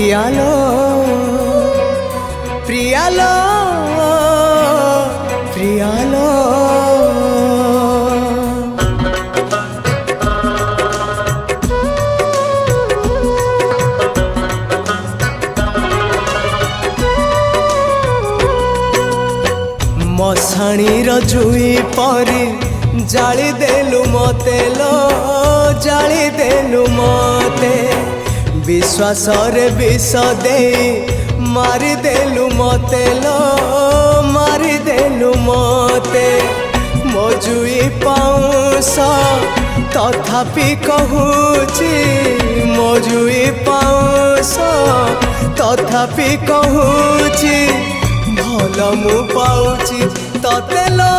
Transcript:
प्रियालो प्रियालो प्रियालो मशाणी जुई परी जाली देलु मते लो जाली देलु मते विश्वास रे विष दे मारी देलु मते लो मारी देलु मते मो जुई पाउस तथापि कहूची मो जुई पाउस तथापि कहूची भल मु पाउची तते लो